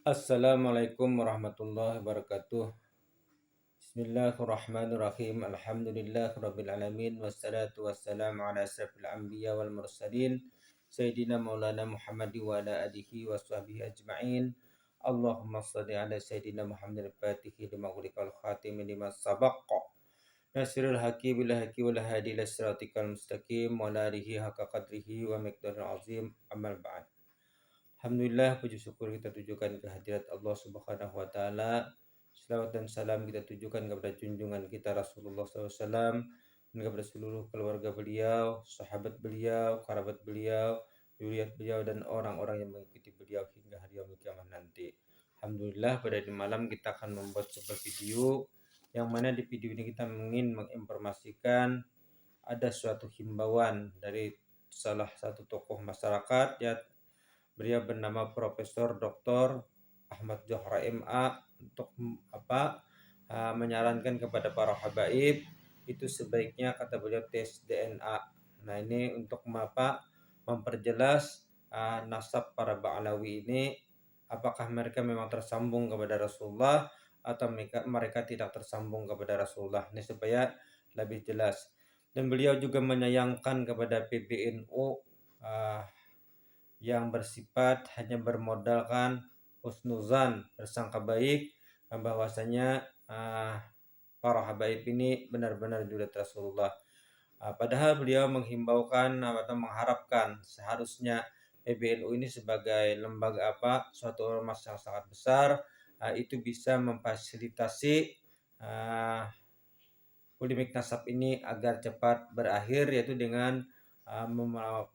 Assalamualaikum warahmatullahi wabarakatuh. Bismillahirrahmanirrahim. Alhamdulillahirabbil alamin wassalatu wassalamu ala asyrafil anbiya wal mursalin sayyidina maulana Muhammad wa ala alihi washabbihi ajmain. Allahumma shalli ala sayyidina Muhammadil fatihi lima ughliqal khatimi lima sabaqa nasirul haqi bil haqi wal hadi ila siratikal mustaqim wa ala alihi haqqa qadrihi wa miqdaril azim. Ammal ba'd. Alhamdulillah, puji syukur kita tujukan kehadirat Allah Subhanahu wa taala. Selawat dan salam kita tujukan kepada junjungan kita Rasulullah SAW dan kepada seluruh keluarga beliau, sahabat beliau, kerabat beliau, zuriat beliau dan orang-orang yang mengikuti beliau hingga hari yaumul kiamah nanti. Alhamdulillah, pada di malam kita akan membuat sebuah video yang mana di video ini kita ingin menginformasikan ada suatu himbauan dari salah satu tokoh masyarakat, ya. Beliau bernama Profesor Dr. Ahmad Johra MA untuk menyarankan kepada para habaib itu sebaiknya, kata beliau, tes DNA. Nah, ini untuk memperjelas nasab para Ba'alawi ini, apakah mereka memang tersambung kepada Rasulullah atau mereka tidak tersambung kepada Rasulullah. Ini supaya lebih jelas. Dan beliau juga menyayangkan kepada PBNU yang bersifat hanya bermodalkan husnuzan, bersangka baik, bahwasanya para habaib ini benar-benar jurat Rasulullah. Padahal beliau menghimbaukan atau mengharapkan seharusnya PBNU ini sebagai lembaga suatu ormas yang sangat besar, itu bisa memfasilitasi polemik nasab ini agar cepat berakhir, yaitu dengan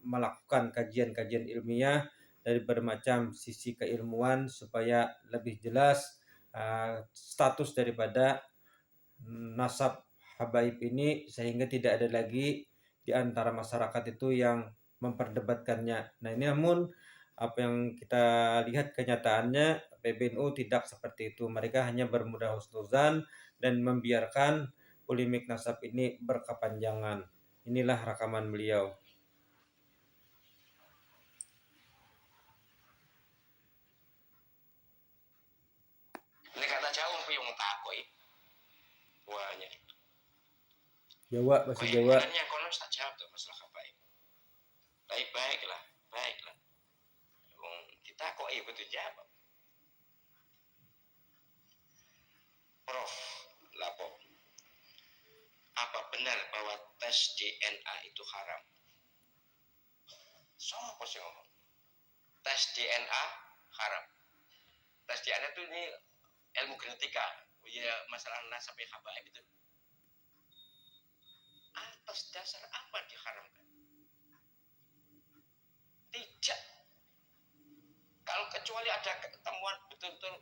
melakukan kajian-kajian ilmiah dari bermacam sisi keilmuan supaya lebih jelas status daripada nasab habaib ini, sehingga tidak ada lagi di antara masyarakat itu yang memperdebatkannya. Nah, ini namun apa yang kita lihat kenyataannya PBNU tidak seperti itu. Mereka hanya bermudah husnuzan dan membiarkan polemik nasab ini berkepanjangan. Inilah rekaman beliau. Ini kata jauh yang takoi buahnya. Jawa, bahasa Jawa. Sebenarnya konon tak jawab tuh masalah apa ini. Baiklah. Kita kok betul jawab. Prof. Lapo. Apa benar bahwa tes DNA itu haram? Siapa sih ngomong? Tes DNA haram. Tes DNA itu ini ilmu genetika, ya masalah nasab habaib itu. Atas dasar apa diharamkan? Tidak. Kalau kecuali ada ketemuan betul-betul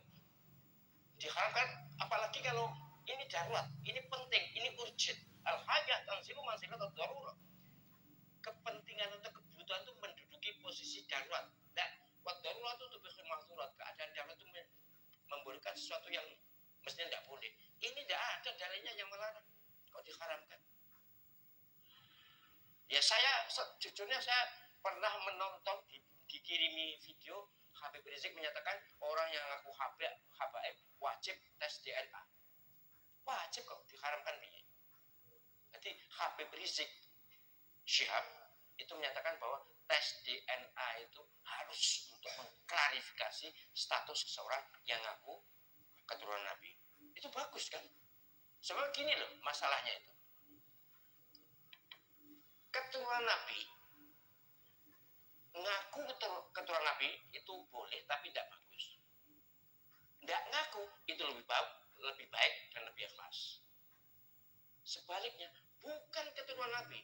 diharamkan, apalagi kalau ini darurat, ini penting, ini urgent. Al-hajah tanzilu manzilatat darurat. Kepentingan atau kebutuhan itu menduduki posisi darurat. Nah, wat darurat itu lebih mahdurat. Keadaan darurat itu membolehkan sesuatu yang mestinya tidak boleh. Ini tidak ada dalilnya yang melarang. Kok diharamkan? Ya sejujurnya saya pernah menonton dikirimi video Habib Rizik menyatakan orang yang ngaku habaib wajib tes DNA. Wajib kok, diharamkan dia. Jadi Habib Rizik Syihab itu menyatakan bahwa tes DNA itu harus untuk mengklarifikasi status seseorang yang ngaku keturunan Nabi. Itu bagus kan? Sebab gini loh masalahnya itu. Keturunan Nabi, ngaku keturunan Nabi itu boleh tapi tidak bagus. Tidak ngaku itu lebih baik dan lebih ikhlas. Sebaliknya, bukan keturunan Nabi,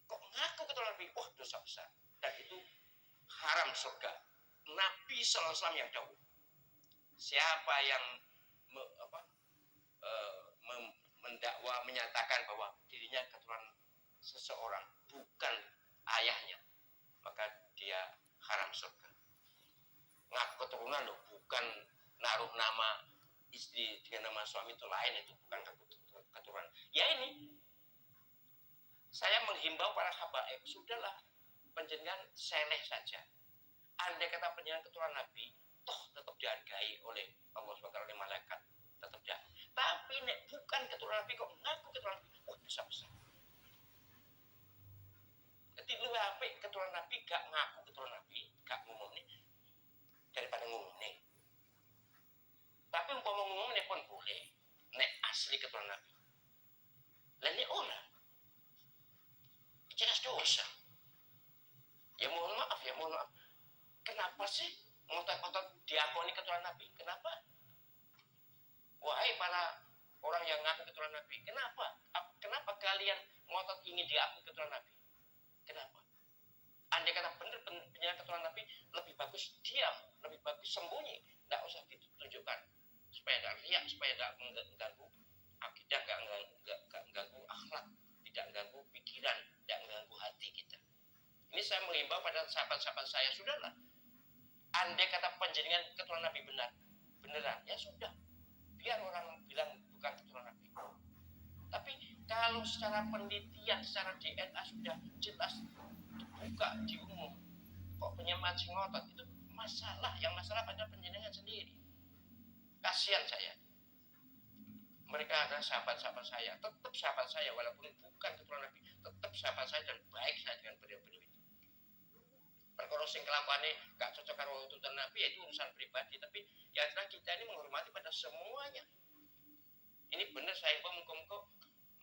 kok ngaku keturunan Nabi, wah dosa besar. Dan itu haram surga. Nabi SAW yang dahulu. Siapa yang mendakwa menyatakan bahwa dirinya keturunan seseorang bukan ayahnya, maka dia haram surga. Ngaku keturunan loh, bukan naruh nama istri dengan nama suami itu lain, itu bukan keturunan. Ya ini saya menghimbau para habaib, sudahlah penjenengan seleh saja. Andai kata penjenengan keturunan Nabi, toh tetap dihargai oleh Allah SWT, oleh malaikat, tetap dihargai. Tapi nek bukan keturunan Nabi kok ngaku keturunan Nabi, wah besar-besar. Jadi lu apik keturunan Nabi gak ngaku keturunan Nabi, gak ngomong nih daripada ngomong nih. Tapi umpama ngomong nih pun boleh, nek asli keturunan Nabi. Lah nek ora, jelas dosa. Ya mohon maaf. Kenapa sih ngotot-ngotot diakoni keturunan Nabi? Kenapa? Wahai para orang yang ngaku keturunan Nabi, kenapa kalian ngotot ingin diakui keturunan Nabi? Kenapa? Andai kata benar penjaga keturunan Nabi, lebih bagus diam, lebih bagus sembunyi, tidak usah ditunjukkan, supaya tidak riak, supaya tidak mengganggu akidah, tidak mengganggu akhlak, tidak mengganggu pikiran, tidak mengganggu hati kita. Ini saya mengimbau pada sahabat-sahabat saya, sudahlah. Andai kata penjaringan keturunan Nabi beneran, ya sudah. Biar orang bilang bukan keturunan Nabi. Tapi kalau secara penelitian, secara DNA sudah jelas buka di umum, kok penyemancing ngotot, itu masalah. Yang masalah pada penjenengan sendiri. Kasihan saya. Mereka adalah sahabat-sahabat saya, tetap sahabat saya, walaupun bukan keturunan Nabi, tetap sahabat saya dan baik saya dengan beliau-beliau itu. Perkara sing kelakuane gak cocok karo tuntunan Nabi, itu urusan pribadi, tapi ya adalah kita ini menghormati pada semuanya. Ini benar saya muka-muka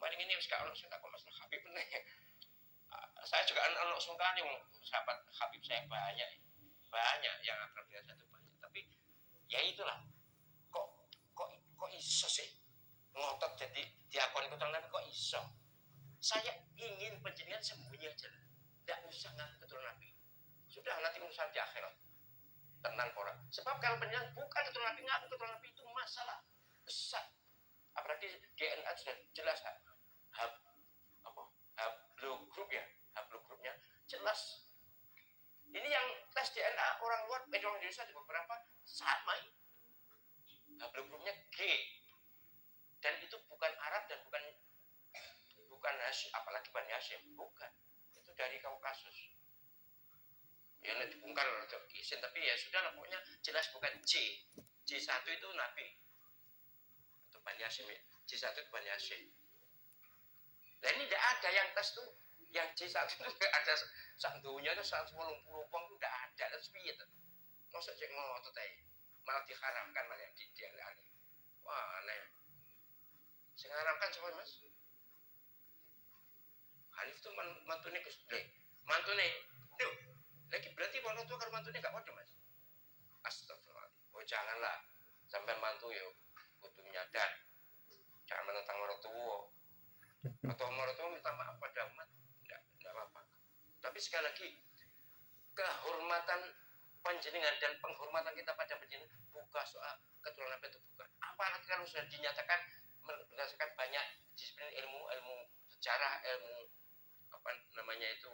mari ini wis gak ono sing takon masalah Habib bener. Saya juga anak sungkane sahabat Habib saya banyak yang akrab dengan saya itu banyak. Tapi ya itulah, kok iso sih ngotot jadi diakoni keturunan Nabi, kok iso? Saya ingin penjenengan sembunyi aja lah, tidak usah ngaku keturunan Nabi. Sudah, nanti urusan di akhirat, tenang orang. Sebab kalau penjenengan bukan keturunan Nabi, ngaku keturunan Nabi, itu masalah besar. Apalagi DNA sudah jelas, haplogrupnya jelas. Ini yang tes DNA orang luar, orang Indonesia juga beberapa sama. Haplogrupnya G, dan itu bukan Arab dan bukan Hashim, apalagi Bani Hashim, bukan. Itu dari Kaukasus. Ya nanti dibongkar izin, tapi ya sudah, pokoknya jelas bukan J. J1 itu Nabi atau Bani Hashim ya. J1 itu Bani Hashim. Nah ini tidak ada yang tes tuh, yang J1 itu tidak ada sandunya itu 180 pong itu tidak ada. Dan sepiye itu. Masa cek ngotot aja, malah diharamkan malah yang dianggap. Wah aneh. Sing haramkan siapa Mas? Hanif itu mantune Gus Dur. Mantune. Duh. Lagi berarti orang tua kalau mantune enggak waduh Mas. Astagfirullah. Oh janganlah. Sampai mantu yo kudu nyadar. Jangan menentang orang tua. Atau orang tua minta maaf pada umat. Enggak apa-apa. Tapi sekali lagi, kehormatan panjenengan dan penghormatan kita pada panjenengan bukan soal keturunan Nabi itu bukan. Apalagi kalau sudah dinyatakan berdasarkan banyak disiplin ilmu sejarah, ilmu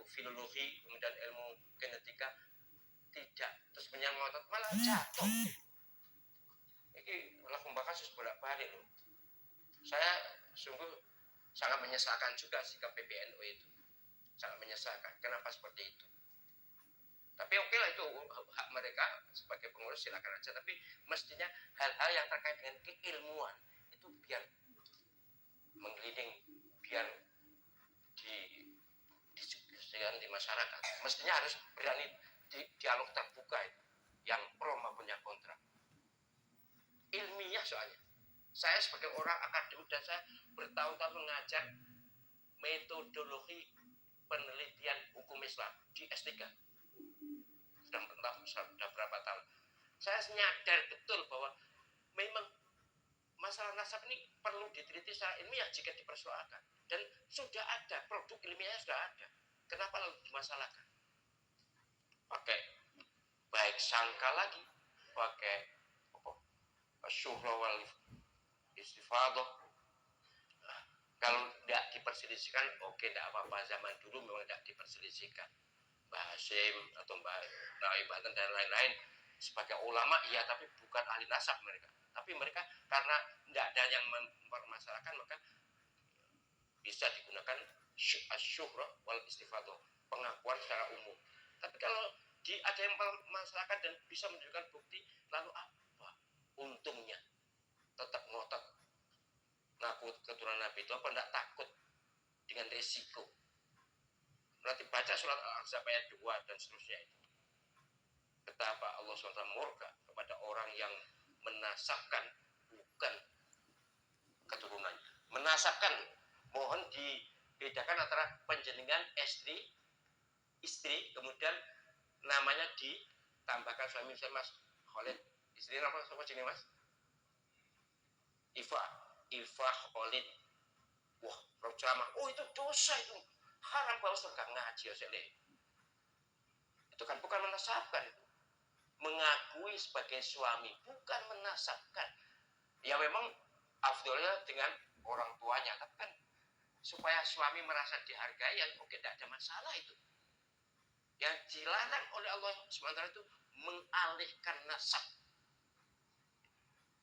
filologi, kemudian ilmu genetika, tidak terus menyangotot malah jatuh. Ini malah kasus bolak-balik loh. Saya sungguh sangat menyesalkan juga sikap PBNU itu, sangat menyesalkan. Kenapa seperti itu? Tapi oke lah, itu hak mereka sebagai pengurus, silakan aja. Tapi mestinya hal-hal yang terkait dengan keilmuan itu biar menggelinding, biar didiskusikan di masyarakat. Mestinya harus berani dialog terbuka itu, yang pro maupun yang kontra. Ilmiah soalnya. Saya sebagai orang akademik dan saya bertahun-tahun mengajar metodologi penelitian hukum Islam di S3. Sudah berapa tahun. Saya nyadar betul bahwa memang masalah nasab ini perlu diteliti secara ilmiah jika dipersoalkan. Dan sudah ada, produk ilmiahnya sudah ada. Kenapa lalu dimasalahkan? Pakai baik sangka lagi, pakai syuhra wal istifadah. Kalau tidak diperselisihkan, oke, tidak apa-apa. Zaman dulu memang tidak diperselisihkan. Mbah Hasyim atau Mbah Naibatan dan lain-lain sebagai ulama, iya, tapi bukan ahli nasab mereka. Tapi mereka karena tidak ada yang mempermasalahkan, maka bisa digunakan syuhra wal istifadah, pengakuan secara umum. Tapi kalau ada yang masyarakat dan bisa menunjukkan bukti, lalu apa untungnya? Tetap ngotot ngaku keturunan Nabi itu apa enggak takut dengan resiko? Nanti baca surat Al-Ahzab ayat 2 dan seterusnya itu. Betapa Allah SWT murka kepada orang yang menasabkan bukan keturunannya. Menasabkan, mohon dibedakan antara panjenengan istri kemudian namanya ditambahkan suami. Saya Mas Khalid, istri nama siapa jenis Mas? Iva Khalid. Wah, ceramah. Oh, itu dosa itu. Haram bawa surga ngaji ya itu kan bukan menasabkan itu. Mengakui sebagai suami bukan menasabkan. Ya memang afdolnya dengan orang tuanya, tapi kan supaya suami merasa dihargai, ya oke, tidak ada masalah itu. Yang dilarang oleh Allah SWT itu mengalihkan nasab.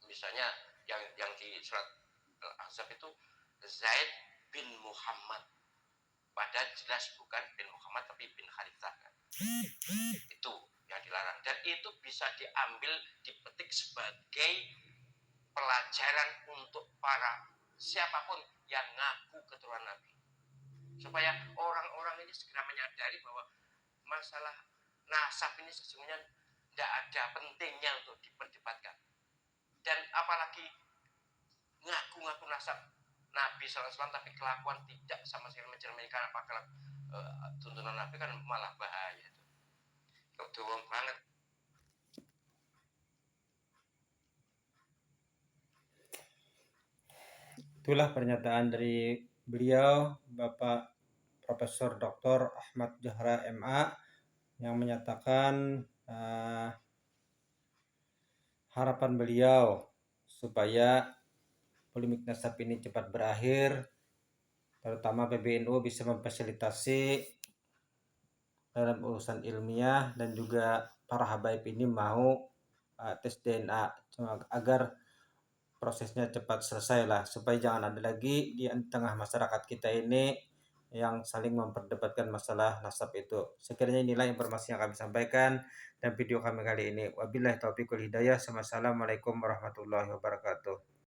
Misalnya yang di surat Al-Ahzab itu Zaid bin Muhammad, padahal jelas bukan bin Muhammad tapi bin Khalifah kan. Itu yang dilarang, dan itu bisa diambil, dipetik sebagai pelajaran untuk para siapapun yang ngaku keturunan Nabi, supaya orang-orang ini segera menyadari bahwa masalah nasab ini sesungguhnya tidak ada pentingnya untuk diperdebatkan. Dan apalagi ngaku-ngaku nasab Nabi SAW tapi kelakuan tidak sama sekali mencerminkan apakah tuntunan Nabi, kan malah bahaya itu. Doang banget. Itulah pernyataan dari beliau, Bapak Profesor Dr. Ahmad Johara MA, yang menyatakan harapan beliau supaya polemik nasab ini cepat berakhir, terutama PBNU bisa memfasilitasi dalam urusan ilmiah, dan juga para habaib ini mau tes DNA agar prosesnya cepat selesai lah, supaya jangan ada lagi di tengah masyarakat kita ini yang saling memperdebatkan masalah nasab itu. Sekiranya inilah informasi yang kami sampaikan dan video kami kali ini. Wabillahi taufiq wal hidayah. Wassalamualaikum warahmatullahi wabarakatuh.